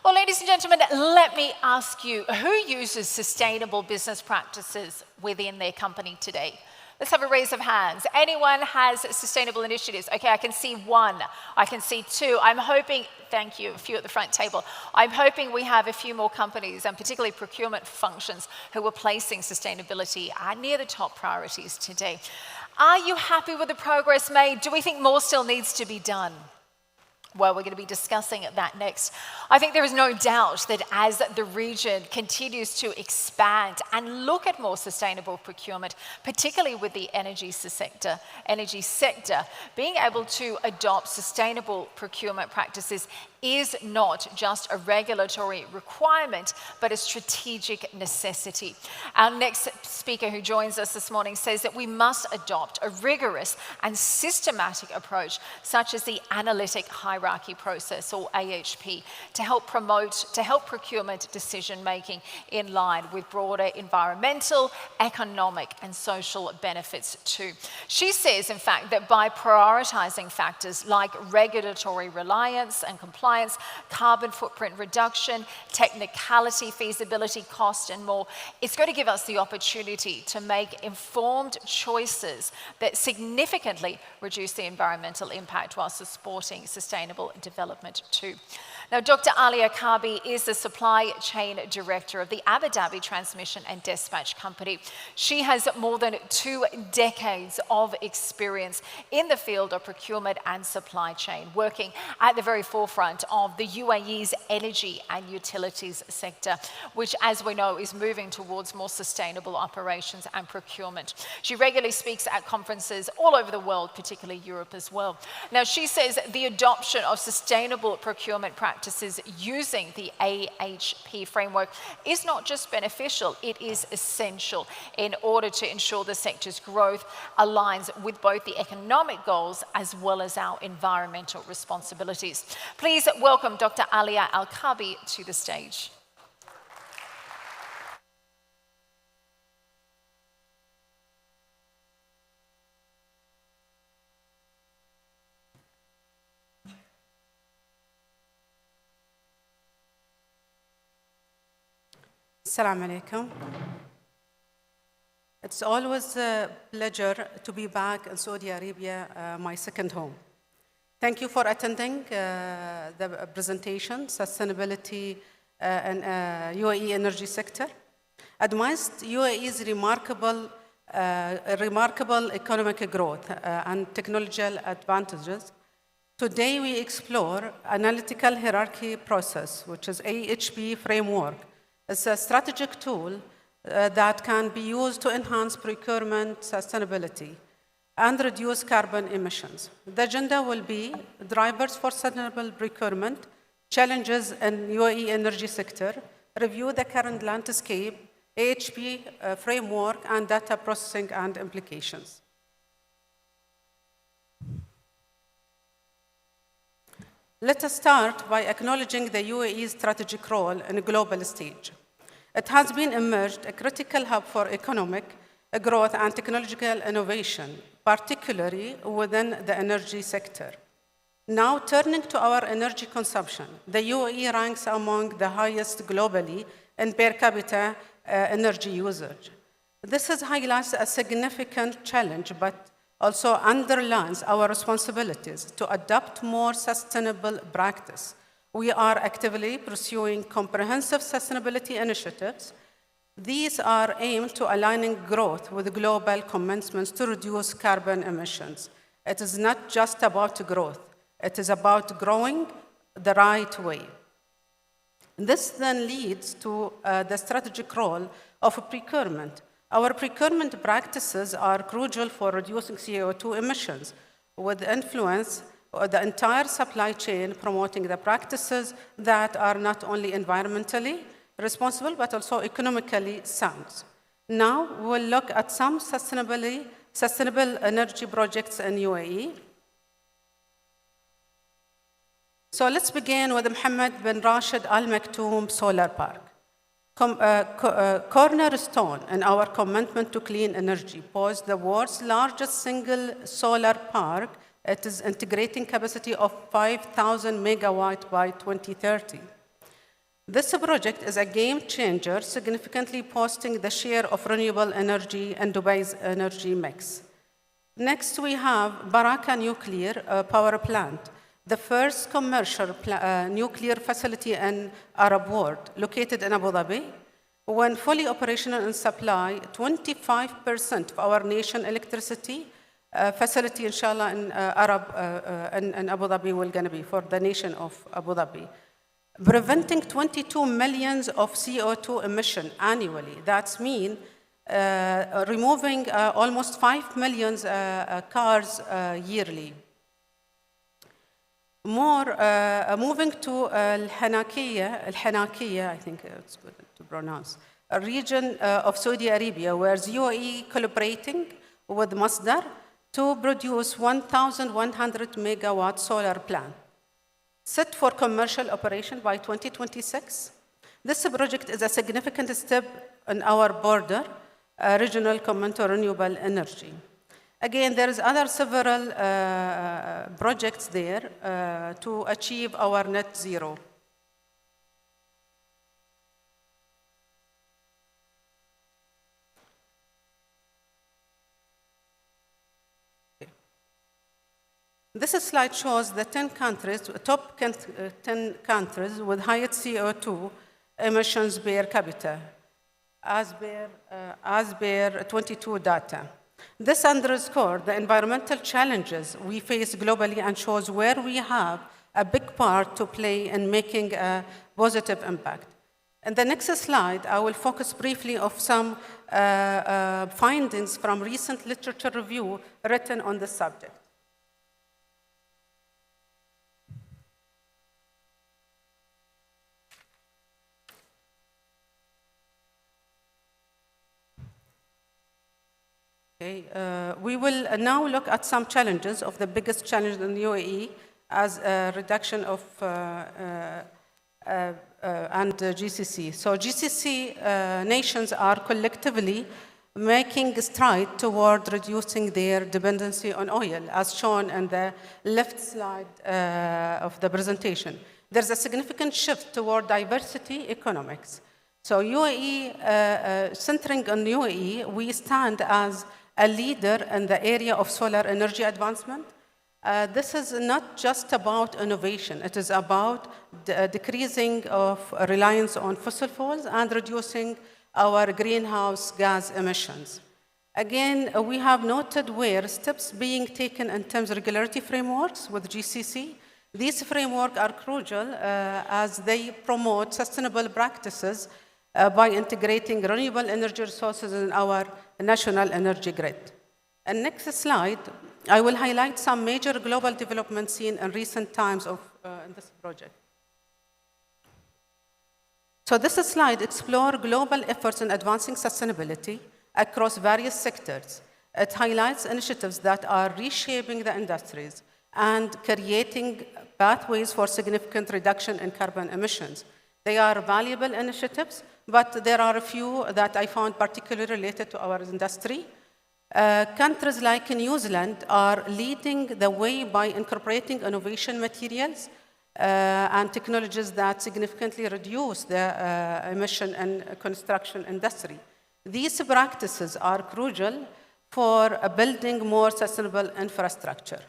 Well, ladies and gentlemen, let me ask you, who uses sustainable business practices within their company today? Let's have a raise of hands. Anyone has sustainable initiatives? Okay, I can see one. I can see two. I'm hoping, thank you, a few at the front table. I'm hoping we have a few more companies, and particularly procurement functions, who are placing sustainability near the top priorities today. Are you happy with the progress made? Do we think more still needs to be done? Well, we're going to be discussing that next. I think there is no doubt that as the region continues to expand and look at more sustainable procurement, particularly with the energy sector, being able to adopt sustainable procurement practices is not just a regulatory requirement, but a strategic necessity. Our next speaker who joins us this morning says that we must adopt a rigorous and systematic approach, such as the analytic hierarchy process, or AHP, to help procurement decision-making in line with broader environmental, economic, and social benefits too. She says, in fact, that by prioritizing factors like regulatory reliance and compliance, carbon footprint reduction, technicality, feasibility, cost, and more, it's going to give us the opportunity to make informed choices that significantly reduce the environmental impact while supporting sustainable development too. Now, Dr. Alia Kabi is the supply chain director of the Abu Dhabi Transmission and Dispatch Company. She has more than 2 decades of experience in the field of procurement and supply chain, working at the very forefront of the UAE's energy and utilities sector, which, as we know, is moving towards more sustainable operations and procurement. She regularly speaks at conferences all over the world, particularly Europe as well. Now, she says the adoption of sustainable procurement practices using the AHP framework is not just beneficial, it is essential in order to ensure the sector's growth aligns with both the economic goals as well as our environmental responsibilities. Please welcome Dr. Alia Al-Kabi to the stage. Assalamu alaikum. It's always a pleasure to be back in Saudi Arabia, my second home. Thank you for attending the presentation, Sustainability and UAE Energy Sector. Amidst UAE's remarkable economic growth and technological advantages, today we explore analytical hierarchy process, which is AHP framework. It's a strategic tool that can be used to enhance procurement sustainability and reduce carbon emissions. The agenda will be drivers for sustainable procurement, challenges in UAE energy sector, review the current landscape, AHP framework, and data processing and implications. Let us start by acknowledging the UAE's strategic role in a global stage. It has been emerged a critical hub for economic growth and technological innovation, particularly within the energy sector. Now, turning to our energy consumption, the UAE ranks among the highest globally in per capita energy usage. This highlights a significant challenge, but also underlines our responsibilities to adopt more sustainable practice. We are actively pursuing comprehensive sustainability initiatives. These are aimed to aligning growth with global commitments to reduce carbon emissions. It is not just about growth, it is about growing the right way. This then leads to the strategic role of procurement. Our procurement practices are crucial for reducing CO2 emissions, with influence the entire supply chain, promoting the practices that are not only environmentally responsible, but also economically sound. Now, we'll look at some sustainable energy projects in UAE. So let's begin with Mohammed bin Rashid Al Maktoum Solar Park. Cornerstone in our commitment to clean energy, posed the world's largest single solar park. It is integrating capacity of 5,000 megawatt by 2030. This project is a game changer, significantly boosting the share of renewable energy in Dubai's energy mix. Next, we have Baraka Nuclear Power Plant, the first commercial nuclear facility in Arab world, located in Abu Dhabi. When fully operational and supply 25% of our nation electricity facility, inshallah, in Abu Dhabi will gonna be for the nation of Abu Dhabi, preventing 22 millions of CO2 emission annually. That's mean removing almost 5 million cars yearly. Moving to Al-Hanakiya, I think it's good to pronounce, a region of Saudi Arabia, where UAE collaborating with Masdar to produce 1,100 megawatt solar plant, set for commercial operation by 2026. This project is a significant step in our border regional commitment to renewable energy. Again, there is other several projects there to achieve our net zero. This slide shows the 10 countries, top 10 countries with highest CO2 emissions per capita, as per 22 data. This underscores the environmental challenges we face globally and shows where we have a big part to play in making a positive impact. In the next slide, I will focus briefly on some findings from recent literature review written on this subject. Okay, we will now look at some challenges of the biggest challenge in the UAE as a reduction of and GCC. So GCC nations are collectively making strides toward reducing their dependency on oil, as shown in the left slide of the presentation. There's a significant shift toward diversity economics. So UAE, centering on UAE, we stand as a leader in the area of solar energy advancement. This is not just about innovation. It is about decreasing of reliance on fossil fuels and reducing our greenhouse gas emissions. Again, we have noted where steps being taken in terms of regulatory frameworks with GCC. These frameworks are crucial as they promote sustainable practices by integrating renewable energy resources in our national energy grid. And next slide, I will highlight some major global developments seen in recent times in this project. So this slide explores global efforts in advancing sustainability across various sectors. It highlights initiatives that are reshaping the industries and creating pathways for significant reduction in carbon emissions. They are valuable initiatives, but there are a few that I found particularly related to our industry. Countries like New Zealand are leading the way by incorporating innovation materials and technologies that significantly reduce the emission in construction industry. These practices are crucial for building more sustainable infrastructure.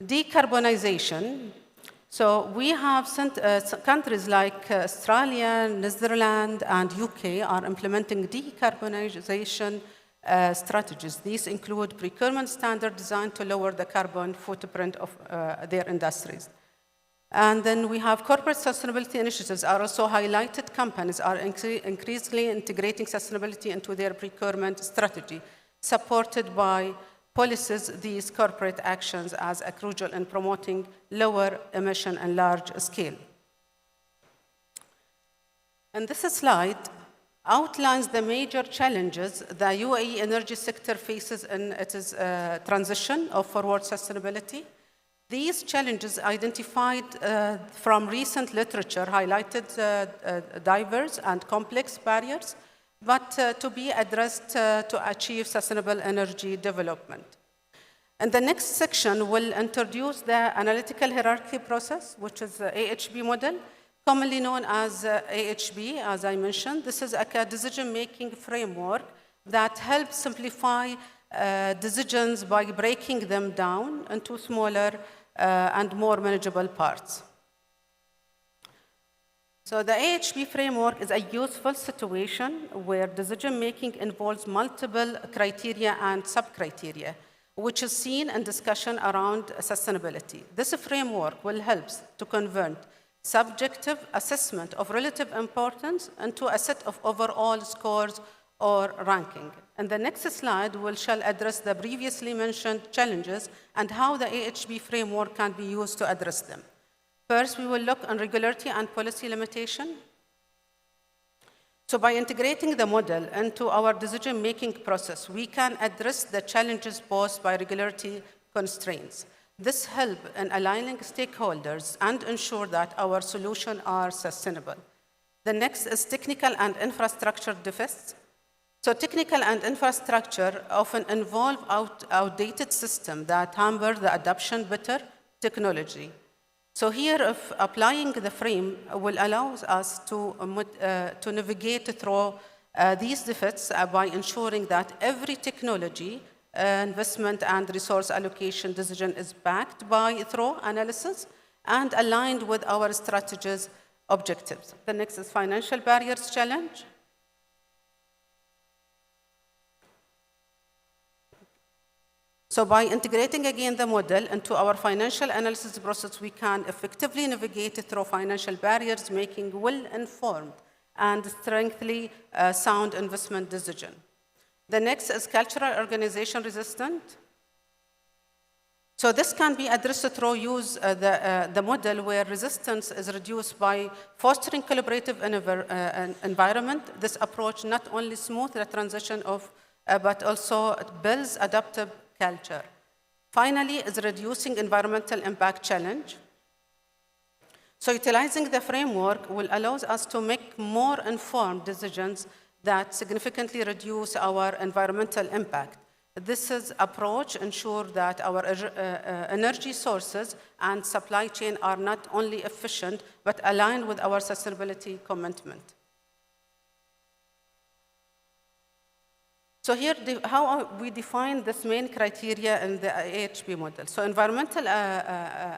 Decarbonization. So we have countries like Australia, Netherlands, and UK are implementing decarbonization strategies. These include procurement standards designed to lower the carbon footprint of their industries. And then we have corporate sustainability initiatives are also highlighted. Companies are increasingly integrating sustainability into their procurement strategy, supported by policies. These corporate actions as a crucial in promoting lower emission and large scale. And this slide outlines the major challenges the UAE energy sector faces in its transition of forward sustainability. These challenges identified from recent literature highlighted diverse and complex barriers, but to be addressed to achieve sustainable energy development. And the next section will introduce the analytical hierarchy process, which is the AHP model, commonly known as AHB, as I mentioned. This is a decision-making framework that helps simplify decisions by breaking them down into smaller and more manageable parts. So the AHB framework is a useful situation where decision-making involves multiple criteria and sub-criteria, which is seen in discussion around sustainability. This framework will help to convert subjective assessment of relative importance into a set of overall scores or ranking. And the next slide shall address the previously mentioned challenges and how the AHB framework can be used to address them. First, we will look on regularity and policy limitation. So by integrating the model into our decision-making process, we can address the challenges posed by regularity constraints. This helps in aligning stakeholders and ensure that our solutions are sustainable. The next is technical and infrastructure deficits. So technical and infrastructure often involve outdated systems that hamper the adoption of better technology. So here, if applying the frame will allow us to navigate through these deficits by ensuring that every technology investment and resource allocation decision is backed by thorough analysis and aligned with our strategy's objectives. The next is financial barriers challenge. So by integrating again the model into our financial analysis process, we can effectively navigate through financial barriers, making well-informed and strengthily sound investment decision. The next is cultural organization resistant. So this can be addressed through use the model where resistance is reduced by fostering collaborative environment. This approach not only smooths the transition but also builds adaptive culture. Finally, is reducing environmental impact challenge. So utilizing the framework will allow us to make more informed decisions that significantly reduce our environmental impact. This approach ensures that our energy sources and supply chain are not only efficient, but aligned with our sustainability commitment. So here, how we define this main criteria in the AHB model. So environmental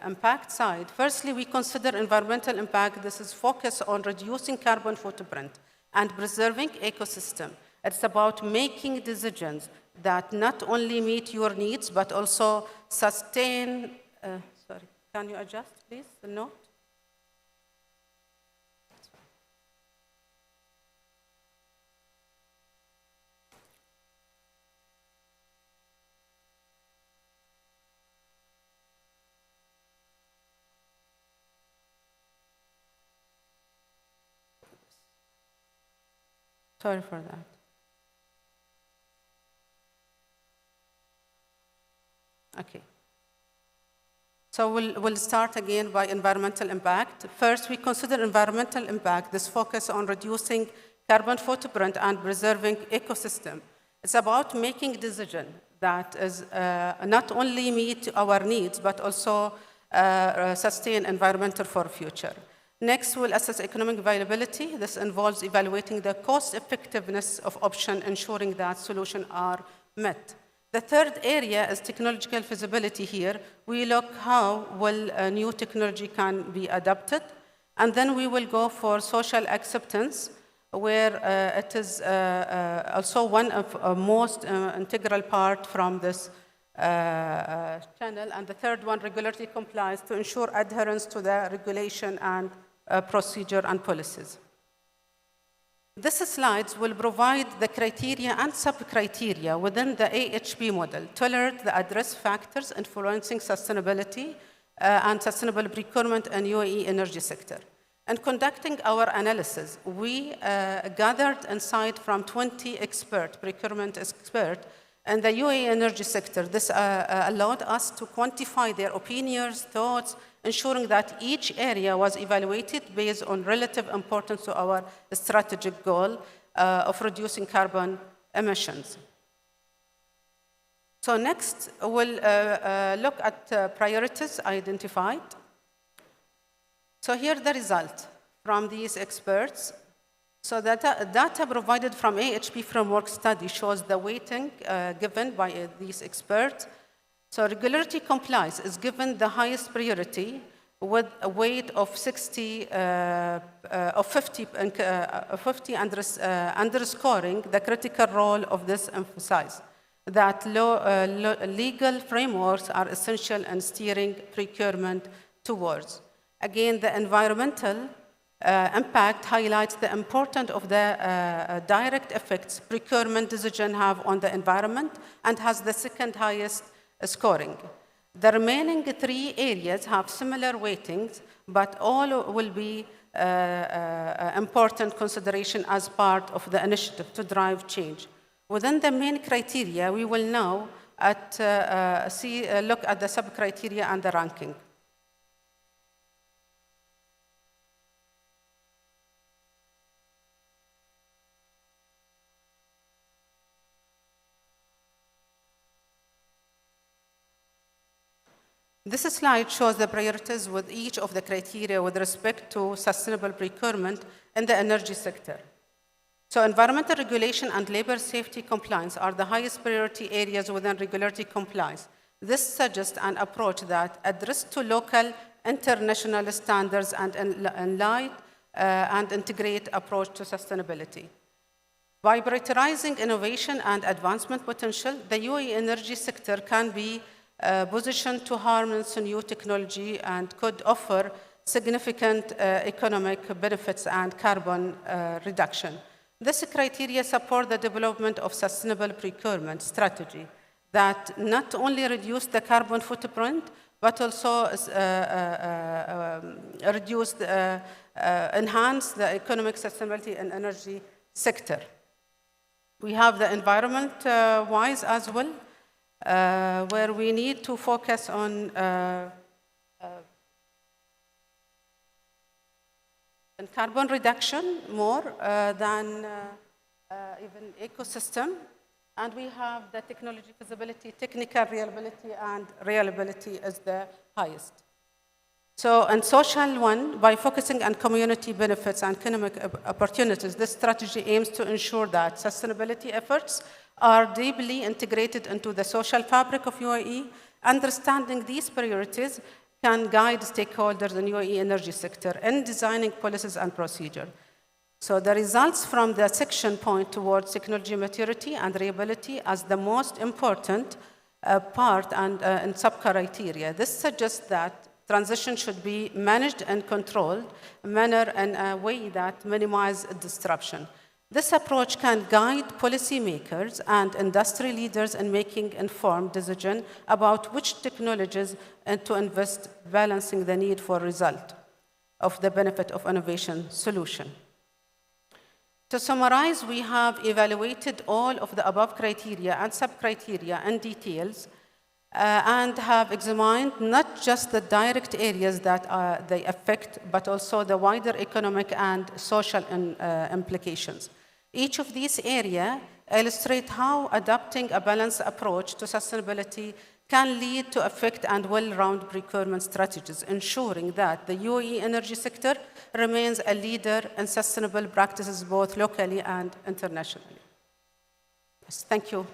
impact side, firstly, we consider environmental impact. This is focused on reducing carbon footprint and preserving ecosystem. It's about making decisions that not only meet your needs, but also sustain, sorry, can you adjust, please, the note? Sorry for that. Okay. So we'll start again by environmental impact. First, we consider environmental impact, this focus on reducing carbon footprint and preserving ecosystem. It's about making decisions that is not only meet our needs, but also sustain environmental for future. Next, we'll assess economic viability. This involves evaluating the cost effectiveness of options, ensuring that solutions are met. The third area is technological feasibility here. We look how well new technology can be adopted. And then we will go for social acceptance, where it is also one of most integral part from this channel. And the third one, regulatory compliance, to ensure adherence to the regulation and procedure and policies. This slides will provide the criteria and sub-criteria within the AHB model to alert the address factors influencing sustainability and sustainable procurement in UAE energy sector. In conducting our analysis, we gathered insight from 20 procurement experts in the UAE energy sector. This allowed us to quantify their opinions, thoughts, ensuring that each area was evaluated based on relative importance to our strategic goal of reducing carbon emissions. So next, we'll look at priorities identified. So here the result from these experts. So data provided from AHP framework study shows the weighting given by these experts. So regularity compliance is given the highest priority with a weight of 50, underscoring the critical role of this emphasize that legal frameworks are essential in steering procurement towards. Again, the environmental impact highlights the importance of the direct effects procurement decisions have on the environment and has the second highest scoring. The remaining three areas have similar weightings, but all will be important consideration as part of the initiative to drive change. Within the main criteria, we will now look at the sub-criteria and the ranking. This slide shows the priorities with each of the criteria with respect to sustainable procurement in the energy sector. So environmental regulation and labor safety compliance are the highest priority areas within regulatory compliance. This suggests an approach that addresses to local international standards and integrate approach to sustainability. By prioritizing innovation and advancement potential, the UAE energy sector can be positioned to harness new technology and could offer significant economic benefits and carbon reduction. This criteria support the development of sustainable procurement strategy that not only reduce the carbon footprint, but also enhance the economic sustainability in energy sector. We have the environment-wise as well, where we need to focus on carbon reduction more than even ecosystem. And we have the technology feasibility, technical reliability, and reliability is the highest. So in social one, by focusing on community benefits and economic opportunities, this strategy aims to ensure that sustainability efforts are deeply integrated into the social fabric of UAE. Understanding these priorities can guide stakeholders in UAE energy sector in designing policies and procedure. So the results from the section point towards technology maturity and reliability as the most important part and sub-criteria. This suggests that transition should be managed in controlled manner in a way that minimizes disruption. This approach can guide policymakers and industry leaders in making informed decisions about which technologies to invest, balancing the need for result of the benefit of innovation solution. To summarize, we have evaluated all of the above criteria and sub-criteria in details and have examined not just the direct areas that they affect, but also the wider economic and social implications. Each of these areas illustrate how adopting a balanced approach to sustainability can lead to effective and well-rounded procurement strategies, ensuring that the UAE energy sector remains a leader in sustainable practices both locally and internationally. Yes, thank you.